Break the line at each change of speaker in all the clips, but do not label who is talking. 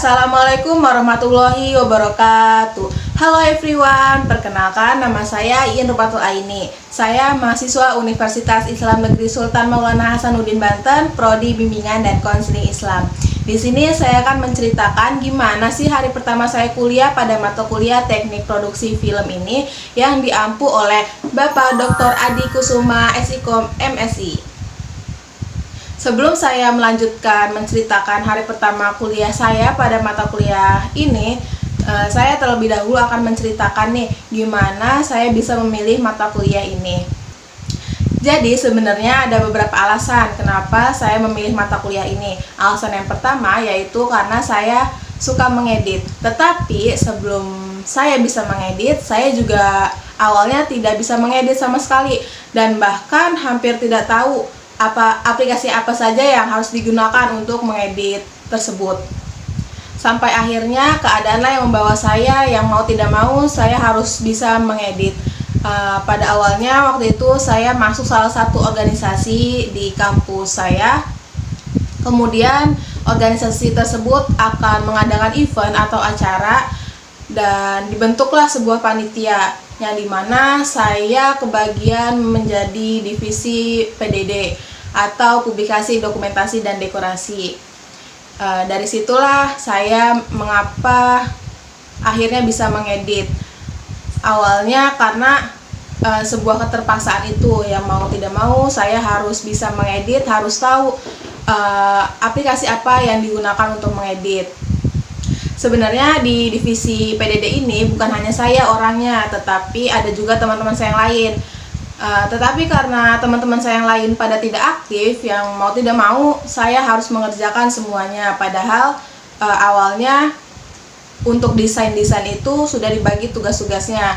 Assalamualaikum warahmatullahi wabarakatuh. Halo everyone, perkenalkan nama saya Iin Rupatul Aini. Saya mahasiswa Universitas Islam Negeri Sultan Maulana Hasanuddin Banten, Prodi Bimbingan dan Konseling Islam. Di sini saya akan menceritakan gimana sih hari pertama saya kuliah pada mata kuliah Teknik Produksi Film ini yang diampu oleh Bapak Dr. Adi Kusuma SIKOM MSI. Sebelum saya melanjutkan menceritakan hari pertama kuliah saya pada mata kuliah ini, saya terlebih dahulu akan menceritakan nih gimana saya bisa memilih mata kuliah ini. Jadi sebenarnya ada beberapa alasan kenapa saya memilih mata kuliah ini. Alasan yang pertama yaitu karena saya suka mengedit. Tetapi sebelum saya bisa mengedit, saya juga awalnya tidak bisa mengedit sama sekali dan bahkan hampir tidak tahu aplikasi apa saja yang harus digunakan untuk mengedit tersebut. Sampai akhirnya keadaanlah yang membawa saya, yang mau tidak mau saya harus bisa mengedit. Pada awalnya waktu itu saya masuk salah satu organisasi di kampus saya. Kemudian organisasi tersebut akan mengadakan event atau acara dan dibentuklah sebuah panitia yang dimana saya kebagian menjadi divisi PDD atau publikasi, dokumentasi, dan dekorasi. Dari situlah saya mengapa akhirnya bisa mengedit. Awalnya karena sebuah keterpaksaan itu, yang mau tidak mau saya harus bisa mengedit, harus tahu aplikasi apa yang digunakan untuk mengedit. Sebenarnya di divisi PDD ini bukan hanya saya orangnya, tetapi ada juga teman-teman saya yang lain. Tetapi karena teman-teman saya yang lain pada tidak aktif, yang mau tidak mau saya harus mengerjakan semuanya. Padahal awalnya untuk desain-desain itu sudah dibagi tugas-tugasnya.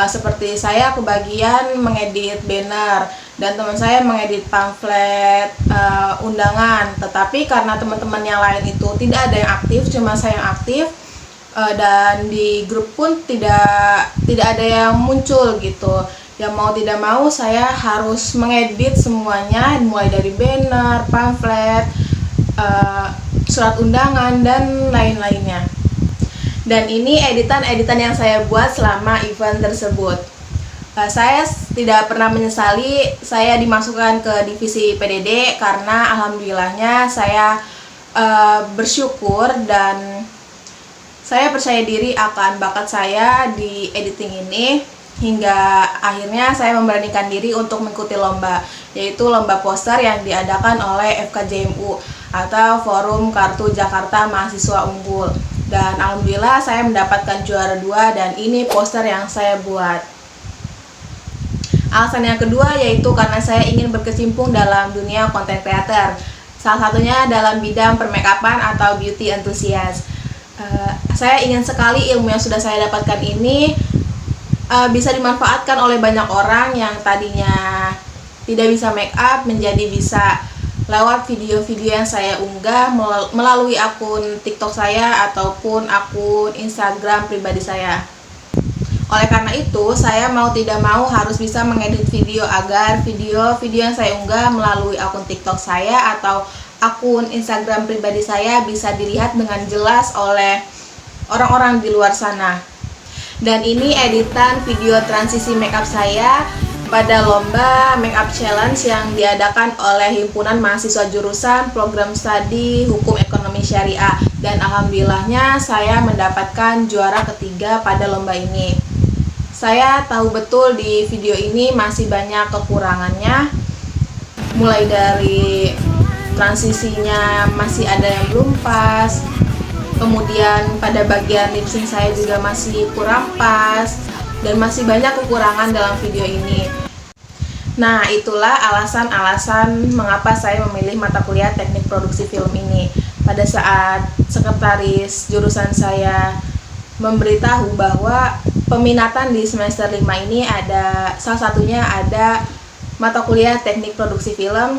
Seperti saya kebagian mengedit banner dan teman saya mengedit pamflet undangan. Tetapi karena teman-teman yang lain itu tidak ada yang aktif, cuma saya yang aktif, dan di grup pun tidak ada yang muncul gitu. Yang mau tidak mau saya harus mengedit semuanya, mulai dari banner, pamflet, surat undangan, dan lain-lainnya. Dan ini editan-editan yang saya buat selama event tersebut. Saya tidak pernah menyesali saya dimasukkan ke divisi PDD karena alhamdulillahnya saya bersyukur dan saya percaya diri akan bakat saya di editing ini. Hingga akhirnya saya memberanikan diri untuk mengikuti lomba, yaitu lomba poster yang diadakan oleh FKJMU atau Forum Kartu Jakarta Mahasiswa Unggul. Dan alhamdulillah saya mendapatkan juara 2 dan ini poster yang saya buat. Alasan yang kedua yaitu karena saya ingin berkecimpung dalam dunia content creator. Salah satunya dalam bidang permakeupan atau beauty enthusiast. Saya ingin sekali ilmu yang sudah saya dapatkan ini bisa dimanfaatkan oleh banyak orang yang tadinya tidak bisa make up menjadi bisa lewat video-video yang saya unggah melalui akun TikTok saya ataupun akun Instagram pribadi saya. Oleh karena itu, saya mau tidak mau harus bisa mengedit video agar video-video yang saya unggah melalui akun TikTok saya atau akun Instagram pribadi saya bisa dilihat dengan jelas oleh orang-orang di luar sana. Dan ini editan video transisi makeup saya pada lomba makeup challenge yang diadakan oleh Himpunan Mahasiswa Jurusan Program Studi Hukum Ekonomi Syariah. Dan alhamdulillahnya saya mendapatkan juara ketiga pada lomba ini. Saya tahu betul di video ini masih banyak kekurangannya, mulai dari transisinya masih ada yang belum pas. Kemudian pada bagian lip sync saya juga masih kurang pas dan masih banyak kekurangan dalam video ini. Nah, itulah alasan-alasan mengapa saya memilih mata kuliah Teknik Produksi Film ini. Pada saat sekretaris jurusan saya memberitahu bahwa peminatan di semester 5 ini ada salah satunya ada mata kuliah Teknik Produksi Film.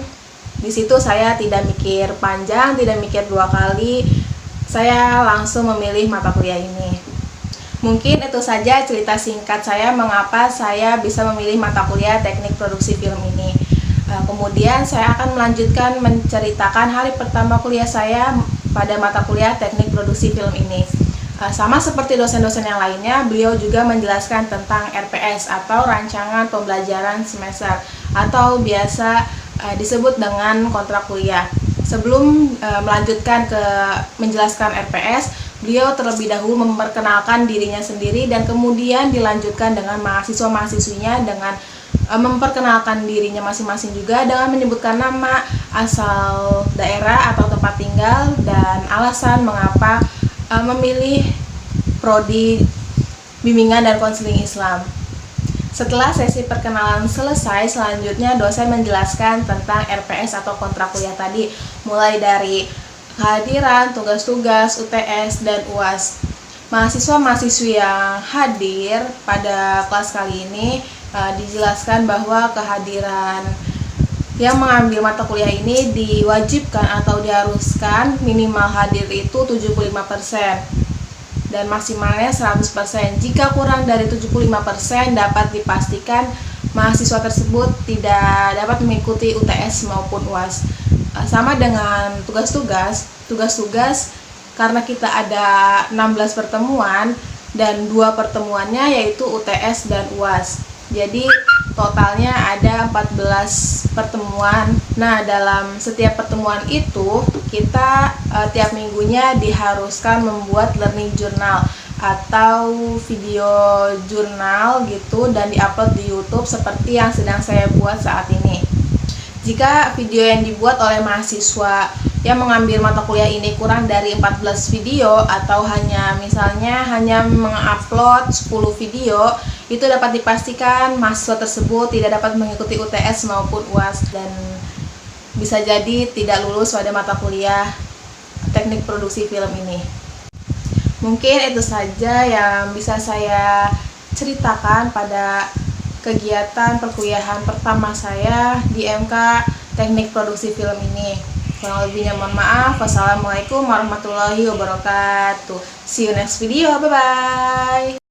Di situ saya tidak mikir panjang, tidak mikir dua kali. Saya langsung memilih mata kuliah ini. Mungkin itu saja cerita singkat saya mengapa saya bisa memilih mata kuliah Teknik Produksi Film ini. Kemudian saya akan melanjutkan menceritakan hari pertama kuliah saya pada mata kuliah teknik produksi film ini. Sama seperti dosen-dosen yang lainnya, beliau juga menjelaskan tentang RPS atau rancangan pembelajaran semester atau biasa disebut dengan kontrak kuliah. Sebelum melanjutkan ke menjelaskan RPS, beliau terlebih dahulu memperkenalkan dirinya sendiri dan kemudian dilanjutkan dengan mahasiswa-mahasiswinya dengan memperkenalkan dirinya masing-masing juga dengan menyebutkan nama, asal daerah atau tempat tinggal, dan alasan mengapa memilih prodi bimbingan dan konseling Islam. Setelah sesi perkenalan selesai, selanjutnya dosen menjelaskan tentang RPS atau kontrak kuliah tadi, mulai dari kehadiran, tugas-tugas, UTS, dan UAS. Mahasiswa-mahasiswi yang hadir pada kelas kali ini dijelaskan bahwa kehadiran yang mengambil mata kuliah ini diwajibkan atau diharuskan minimal hadir itu 75% dan maksimalnya 100%. Jika kurang dari 75% dapat dipastikan mahasiswa tersebut tidak dapat mengikuti UTS maupun UAS. Sama dengan tugas-tugas karena kita ada 16 pertemuan dan 2 pertemuannya yaitu UTS dan UAS. Jadi totalnya ada 14 pertemuan. Nah, dalam setiap pertemuan itu kita tiap minggunya diharuskan membuat learning journal atau video jurnal gitu dan diupload di YouTube seperti yang sedang saya buat saat ini. Jika video yang dibuat oleh mahasiswa yang mengambil mata kuliah ini kurang dari 14 video atau hanya mengupload 10 video, itu dapat dipastikan mahasiswa tersebut tidak dapat mengikuti UTS maupun UAS dan bisa jadi tidak lulus pada mata kuliah teknik produksi film ini. Mungkin itu saja yang bisa saya ceritakan pada kegiatan perkuliahan pertama saya di MK Teknik Produksi Film ini. Kurang lebihnya mohon maaf. Wassalamualaikum warahmatullahi wabarakatuh. See you next video. Bye bye.